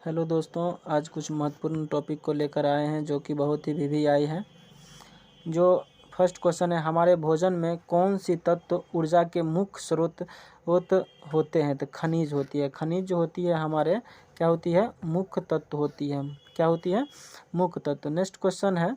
Hello दोस्तों, आज कुछ महत्वपूर्ण टॉपिक को लेकर आए हैं जो कि बहुत ही वीवीआई है। जो फर्स्ट क्वेश्चन है, हमारे भोजन में कौन सी तत्व ऊर्जा के मुख्य स्रोत होते हैं? तो खनिज होती है। खनिज जो होती है हमारे क्या होती है? मुख्य तत्व होती है। क्या होती है? मुख्य तत्व। नेक्स्ट क्वेश्चन है,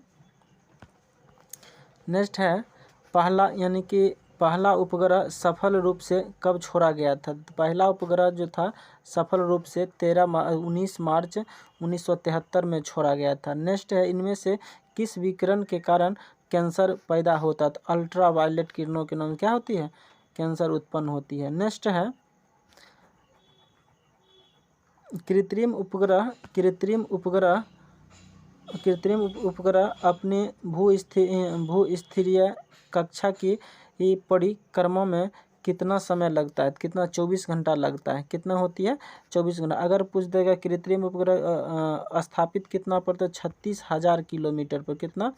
पहला यानी कि पहला उपग्रह सफल रूप से कब छोड़ा गया था? तो पहला उपग्रह जो था सफल रूप से 19 मार्च 1973 में छोड़ा गया था। नेक्स्ट है, इनमें से किस विकिरण के कारण कैंसर पैदा होता? तो अल्ट्रा वायलेट किरणों के नाम क्या होती है? कैंसर उत्पन्न होती है। नेक्स्ट है, कृत्रिम उपग्रह अपने भूस्थिरीय कक्षा की परिक्रमा में कितना समय लगता है? कितना? 24 घंटा लगता है। कितना होती है? 24 घंटा। अगर पूछ देगा कृत्रिम उपग्रह स्थापित कितना पर, तो 36,000 किलोमीटर पर। कितना?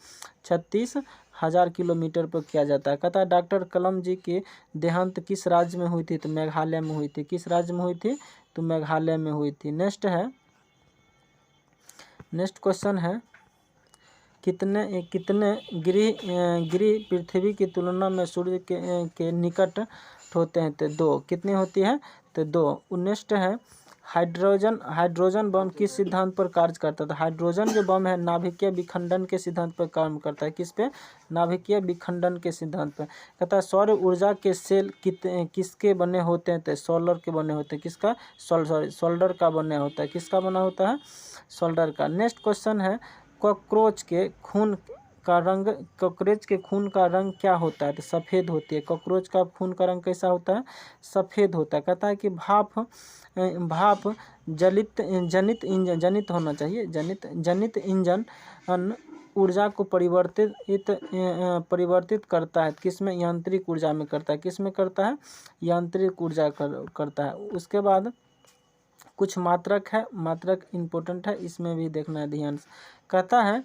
36,000 किलोमीटर पर किया जाता है। कहता है डॉक्टर कलाम जी की देहांत किस राज्य में हुई थी? तो मेघालय में हुई थी। किस राज्य में हुई थी? तो मेघालय में हुई थी। नेक्स्ट क्वेश्चन है, कितने ग्रह पृथ्वी की तुलना में सूर्य के निकट होते हैं? तो 2। कितनी होती है? तो 2। नेक्स्ट है, हाइड्रोजन बम किस सिद्धांत पर कार्य करता था? हाइड्रोजन जो बम है नाभिकीय विखंडन के सिद्धांत पर काम करता है। किस पे? नाभिकीय विखंडन के सिद्धांत पर। कहता है सौर ऊर्जा के सेल किसके बने होते हैं? तो सोलर के बने होते हैं। किसका? सोल्डर का बने होता है। किसका बना होता है? सोल्डर का। नेक्स्ट क्वेश्चन है, कॉकरोच के खून का रंग क्या होता है? तो सफ़ेद होती है। कॉकरोच का खून का रंग कैसा होता है? सफ़ेद होता है। कहता है कि भाप जनित होना चाहिए। जनित इंजन ऊर्जा को परिवर्तित करता है। किसमें? यांत्रिक ऊर्जा में करता है। किसमें करता है? यांत्रिक ऊर्जा करता है। उसके बाद कुछ मात्रक है, मात्रक इम्पोर्टेंट है, इसमें भी देखना है ध्यान से। कहता है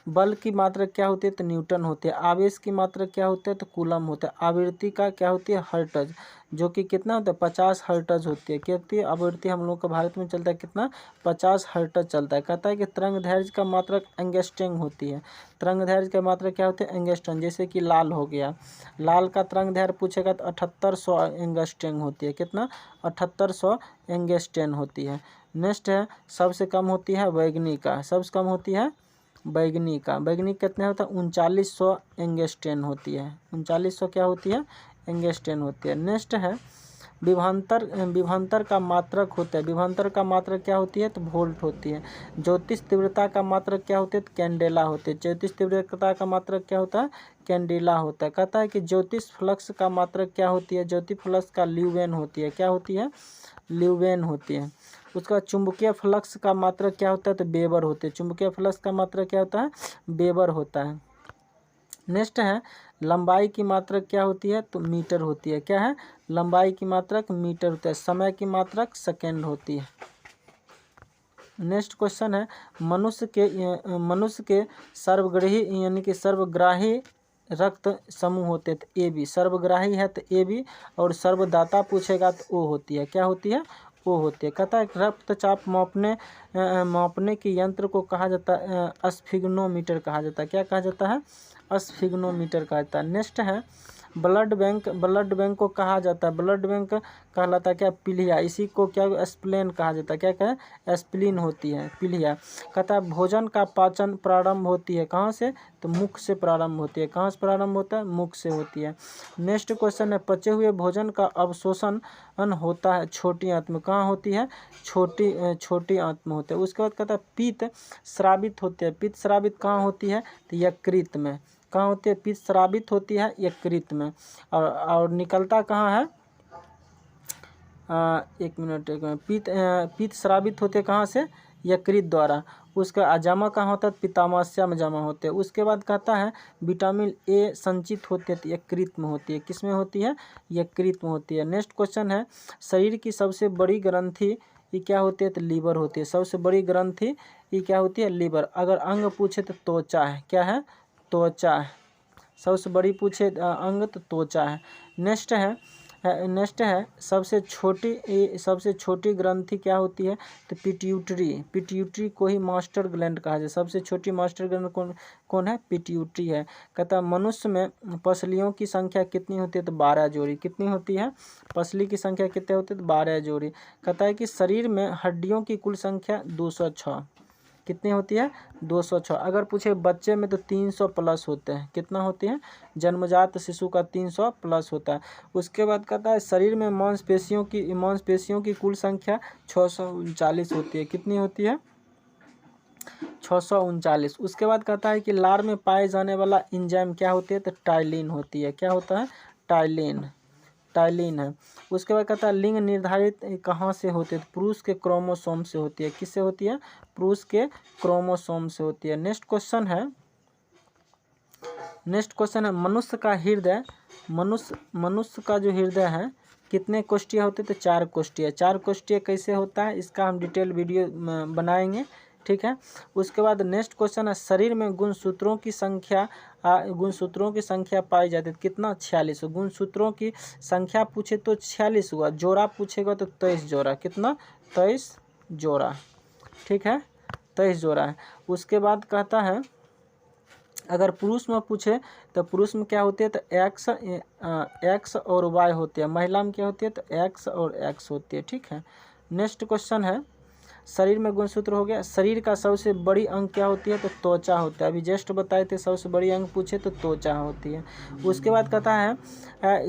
बल की मात्रक क्या होती है? तो न्यूटन होती है। आवेश की मात्रक क्या होती है? तो कूलम होता है। आवृत्ति का क्या होती है? हर्ट्ज, जो कि कितना होता है? 50 हर्ट्ज होती है। क्या होती है? आवृत्ति हम लोग का भारत में चलता है कितना? 50 हर्ट्ज चलता है। कहता है कि तरंग दैर्घ्य का मात्रक एंगस्ट्रम होती है। तरंग दैर्घ्य का मात्रक क्या होती है? एंगस्ट्रम। जैसे कि लाल हो गया, लाल का तरंग दैर्घ्य पूछेगा तो 7800 एंगस्ट्रम होती है। कितना? 7800 एंगस्ट्रम होती है। नेक्स्ट है, सबसे कम होती है वैगनी का। सबसे कम होती है बैगनी का। बैगनी कितने होता है? 3900 एंगस्ट्रम होती है। 3900 क्या होती है? एंगस्ट्रम होती है। नेक्स्ट है, विभवांतर का मात्रक होता है। विभवांतर का मात्रक क्या होती है? तो वोल्ट होती है। ज्योतिष तीव्रता का मात्रक क्या होती है? तो कैंडेला होती है। ज्योतिष तीव्रता का मात्रक क्या होता है? कैंडेला होता है। कहता है कि ज्योतिष फ्लक्स का मात्रक क्या होती है? ज्योति फ्लक्स का ल्यूवेन होती है। क्या होती है? ल्यूवेन होती है। उसका चुंबकीय फ्लक्स का मात्रक क्या होता है? तो वेबर होते हैं। चुंबकीय फ्लक्स का मात्रक क्या होता है? वेबर होता है। नेक्स्ट है, लंबाई की मात्रक क्या होती है? तो मीटर होती है। क्या है? लंबाई की मात्रक मीटर होता है। समय की मात्रक सेकेंड होती है। नेक्स्ट क्वेश्चन है, मनुष्य के सर्वग्राही यानी कि सर्वग्राही रक्त समूह होते हैं। तो AB सर्वग्राही है तो AB, और सर्वदाता पूछेगा तो O होती है। क्या होती है? O होती है। कहता है रक्तचाप मापने के यंत्र को कहा जाता है स्फिग्नोमीटर कहा जाता है। क्या कहा जाता है? स्फिग्नोमीटर कहा जाता है। नेक्स्ट है, ब्लड बैंक को कहा जाता है, ब्लड बैंक कहलाता है क्या? पीलिया। इसी को क्या? स्प्लेन कहा जाता है। क्या कहे? स्प्लीन होती है पीलिया। कहता है भोजन का पाचन प्रारंभ होती है कहाँ से? तो मुख से प्रारंभ होती है। कहाँ से प्रारंभ होता है? मुख से होती है। नेक्स्ट क्वेश्चन है, पचे हुए भोजन का अवशोषण होता है छोटी आंत में। कहाँ होती है? छोटी आंत में होती है। उसके बाद कहता है पित्त स्रावित होते हैं। पित्त स्रावित कहाँ होती है? तो यकृत में। कहाँ होती है? पित्त स्रावित होती है यकृत में। और निकलता कहाँ है? एक मिनट। पित्त स्रावित होते कहाँ से? यकृत द्वारा। उसका जमा कहाँ होता है? पित्ताशय में जमा होते हैं। उसके बाद कहता है विटामिन A संचित होते हैं यकृत में होती है। किस में होती है? यकृत में होती है। नेक्स्ट क्वेश्चन है, शरीर की सबसे बड़ी ग्रंथि ये क्या होती है? तो लीवर होती है। सबसे बड़ी ग्रंथि ये क्या होती है? लीवर। अगर अंग पूछे तो त्वचा है। क्या है? त्वचा है। सबसे बड़ी पूछे अंग तो त्वचा है। नेक्स्ट है, नेक्स्ट है सबसे छोटी ग्रंथि क्या होती है? तो पिट्यूटरी को ही मास्टर ग्लैंड कहा जाए। सबसे छोटी मास्टर ग्लैंड कौन है? पिट्यूटरी है। कहता है मनुष्य में पसलियों की संख्या कितनी होती है? तो 12 जोड़ी। कितनी होती है? पसली की संख्या कितनी होती है? तो 12 जोड़ी। कहता है कि शरीर में हड्डियों की कुल संख्या 206। कितनी होती है? 206। अगर पूछे बच्चे में तो 300 प्लस होते हैं। कितना होते हैं? जन्मजात शिशु का 300 प्लस होता है। उसके बाद कहता है शरीर में मांसपेशियों की कुल संख्या 639 होती है। कितनी होती है? 639। उसके बाद कहता है कि लार में पाए जाने वाला एंजाइम क्या होती है? तो टाइलिन होती है। क्या होता है? टाइलिन है। उसके बाद कहता है लिंग निर्धारित कहाँ से होती है? तो पुरुष के क्रोमोसोम से होती है। किससे होती है? पुरुष के क्रोमोसोम से होती है। नेक्स्ट क्वेश्चन है मनुष्य का हृदय, मनुष्य का जो हृदय है कितने कोष्ठीय होते? तो 4 कोष्ठीय। 4 कोष्ठीय कैसे होता है इसका हम डिटेल वीडियो बनाएंगे, ठीक है। उसके बाद नेक्स्ट क्वेश्चन है शरीर में गुणसूत्रों की संख्या पाई जाती है। कितना? 46। गुणसूत्रों की संख्या पूछे तो 46 हुआ, जोड़ा पूछेगा तो 23 जोड़ा। कितना? 23 जोड़ा, ठीक है, 23 जोड़ा है। उसके बाद कहता है अगर पुरुष में पूछे तो पुरुष में क्या होती है? तो एक्स और वाई होती है। महिला में क्या होती है? तो एक्स और एक्स होती है, ठीक है। नेक्स्ट क्वेश्चन है शरीर में गुणसूत्र हो गया। शरीर का सबसे बड़ी अंग क्या होती है? तो त्वचा होता है। अभी जस्ट बताए थे सबसे बड़ी अंग पूछे तो त्वचा होती है। उसके बाद कहता है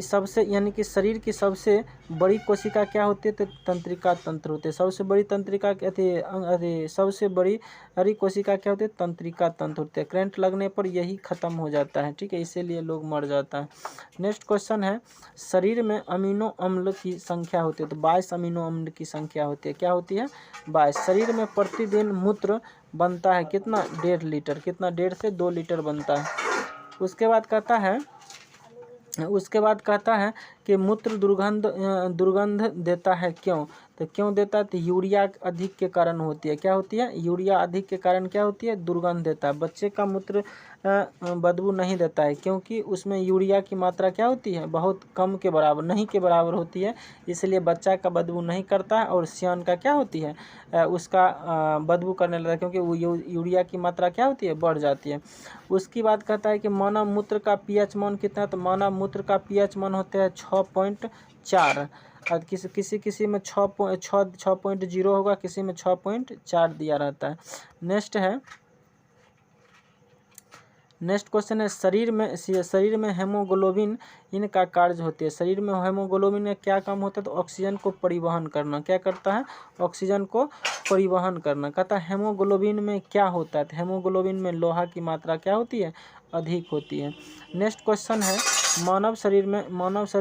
सबसे यानी कि शरीर की सबसे बड़ी कोशिका क्या होती है? तो तंत्रिका तंत्र होती है। सबसे बड़ी तंत्रिका सबसे बड़ी कोशिका क्या होती है? तंत्रिका तंत्र होती है। करंट लगने पर यही खत्म हो जाता है, ठीक है, इसीलिए लोग मर जाता है। नेक्स्ट क्वेश्चन है शरीर में अमीनो अम्ल की संख्या होती है। तो 22 अमीनो अम्ल की संख्या होती है। क्या होती है? 22। शरीर में प्रतिदिन मूत्र बनता है कितना? 1.5 लीटर। कितना? 1.5 से 2 लीटर बनता है। उसके बाद कहता है कि मूत्र दुर्गंध देता है। क्यों? तो क्यों देता है? तो यूरिया अधिक के कारण होती है। क्या होती है? यूरिया अधिक के कारण क्या होती है? दुर्गंध देता है। बच्चे का मूत्र बदबू नहीं देता है क्योंकि उसमें यूरिया की मात्रा क्या होती है? बहुत कम के बराबर, नहीं के बराबर होती है, इसलिए बच्चा का बदबू नहीं करता है। और सियान का क्या होती है? उसका बदबू करने लगता है क्योंकि वो यूरिया की मात्रा क्या होती है? बढ़ जाती है। उसकी बात कहता है कि मानव मूत्र का पीएच मान कितना? तो मानव मूत्र का पीएच मान होते हैं 6.4। और किसी में 6.0 होगा, किसी में 6.4 दिया रहता है। नेक्स्ट क्वेश्चन है शरीर में हेमोग्लोबिन इनका कार्य होती है। शरीर में हेमोग्लोबिन का क्या काम होता है? तो ऑक्सीजन को परिवहन करना। क्या करता है? ऑक्सीजन को परिवहन करना। कहता है हेमोग्लोबिन में क्या होता है? तो हेमोग्लोबिन में लोहा की मात्रा क्या होती है? अधिक होती है। नेक्स्ट क्वेश्चन है मानव शरीर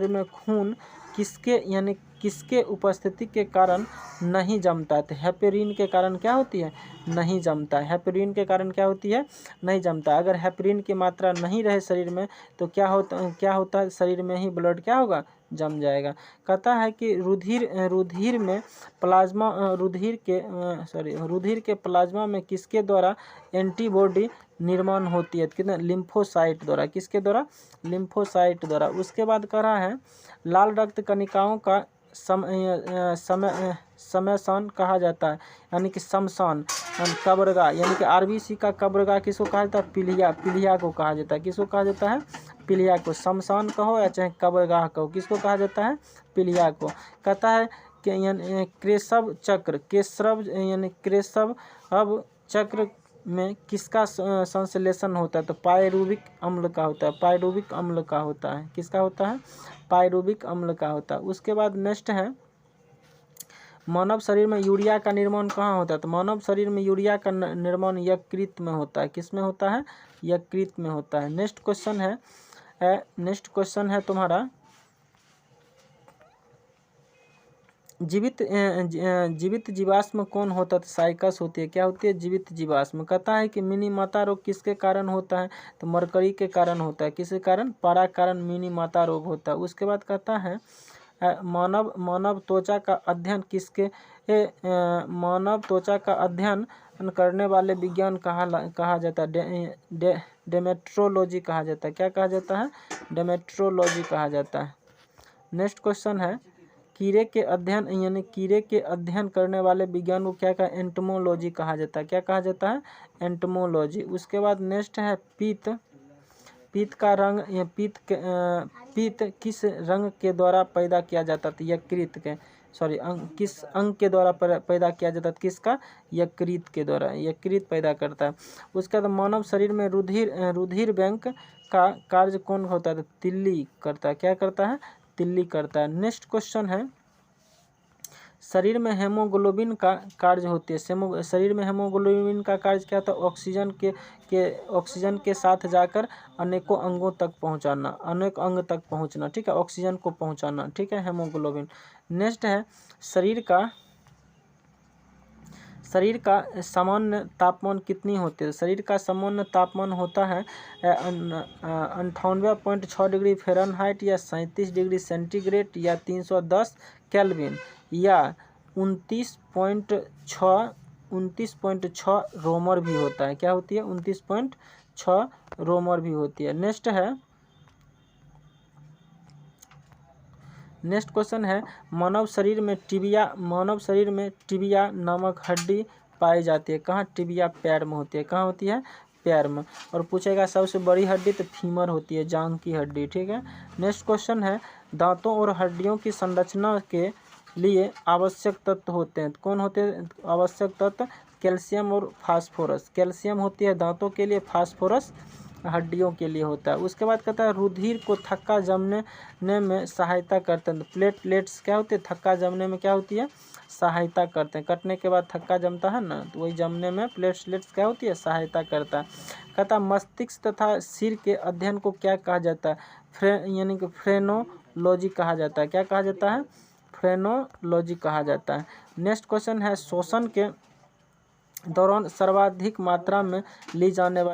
में खून किसके उपस्थिति के कारण नहीं जमता है? तो हेपेरिन के कारण क्या होती है? नहीं जमता है। हेपेरिन के कारण क्या होती है? नहीं जमता। अगर हेपेरिन की मात्रा नहीं रहे शरीर में तो क्या होता है? शरीर में ही ब्लड क्या होगा? जम जाएगा। कहता है कि रुधिर के प्लाज्मा में किसके द्वारा एंटीबॉडी निर्माण होती है? कितना? लिम्फोसाइट द्वारा। किसके द्वारा? लिम्फोसाइट द्वारा। उसके बाद कह रहा है लाल रक्त कणिकाओं का समसान कहा जाता है, यानी कि शमशान कब्रगाह, यानी कि आरबीसी का कब्रगाह किसको कहा जाता है? पीलिया को कहा जाता है। किसको कहा जाता है? पीलिया को। शमशान कहो या चाहे कब्रगाह कहो, किसको कहा जाता है? पीलिया को। कहता है कि क्रेसव चक्र में किसका संश्लेषण होता है? तो पायरुविक अम्ल का होता है। पायरुविक अम्ल का होता है। किसका होता है? पायरुविक अम्ल का होता है। उसके बाद नेक्स्ट है मानव शरीर में यूरिया का निर्माण कहाँ होता है? तो मानव शरीर में यूरिया का निर्माण यकृत में होता है। किस में होता है? यकृत में होता है। नेक्स्ट क्वेश्चन है तुम्हारा जीवित जीवाश्म कौन होता है? तो साइकस होती है। क्या होती है? जीवित जीवाश्म। कहता है कि मिनी माता रोग किसके कारण होता है? तो मरकरी के कारण होता है। किसके कारण? पारा कारण मिनी माता रोग होता है। उसके बाद कहता है मानव त्वचा का अध्ययन करने वाले विज्ञान कहा जाता है? डेमेट्रोलॉजी कहा जाता है। क्या कहा जाता है? डेमेट्रोलॉजी कहा जाता है। नेक्स्ट क्वेश्चन है कीड़े के अध्ययन यानी कीड़े के अध्ययन करने वाले विज्ञान को क्या कहा, एंटोमोलॉजी कहा जाता है। क्या कहा जाता है, एंटोमोलॉजी। उसके बाद नेक्स्ट है पीत। पीत का रंग या पीत किस रंग के द्वारा पैदा किया जाता था, यकृत के किस अंग के द्वारा पैदा किया जाता था, किसका, यकृत के द्वारा, यकृत पैदा करता है। उसके बाद मानव शरीर में रुधिर बैंक का कार्य कौन होता है, तिल्ली करता है। क्या करता है, तिल्ली करता है। नेक्स्ट क्वेश्चन है शरीर में हेमोग्लोबिन का कार्य होती है। शरीर में हेमोग्लोबिन का कार्य क्या था, ऑक्सीजन के साथ जाकर अनेकों अंगों तक पहुंचाना, अनेक अंग तक पहुंचना, ठीक है, ऑक्सीजन को पहुंचाना, ठीक है, हेमोग्लोबिन। नेक्स्ट है शरीर का सामान्य तापमान कितनी होती है। शरीर का सामान्य तापमान होता है 98.6 डिग्री फ़ारेनहाइट या 37 डिग्री सेंटीग्रेड या 310 केल्विन या 29.6 रोमर भी होता है। क्या होती है, 29.6 रोमर भी होती है। नेक्स्ट क्वेश्चन है मानव शरीर में टिबिया नामक हड्डी पाई जाती है। कहाँ, टिबिया पैर में होती है। कहाँ होती है, पैर में। और पूछेगा सबसे बड़ी हड्डी तो फीमर होती है, जांघ की हड्डी, ठीक है। नेक्स्ट क्वेश्चन है दांतों और हड्डियों की संरचना के लिए आवश्यक तत्व होते हैं। कौन होते हैं आवश्यक तत्व, कैल्शियम और फास्फोरस। कैल्शियम होती है दांतों के लिए, फास्फोरस हड्डियों के लिए होता है। उसके बाद कहता है रुधिर को थक्का जमने में सहायता करते हैं। प्लेटलेट्स क्या होती है, थक्का जमने में क्या होती है, सहायता करते हैं। कटने के बाद थक्का जमता है ना, तो वही जमने में प्लेटलेट्स क्या होती है, सहायता करता है। कहता है मस्तिष्क तथा सिर के अध्ययन को क्या कहा जाता है, यानी कि फ्रेनोलॉजी कहा जाता है। क्या कहा जाता है, फ्रेनोलॉजी कहा जाता है। नेक्स्ट क्वेश्चन है शोषण के दौरान सर्वाधिक मात्रा में ली जाने वाली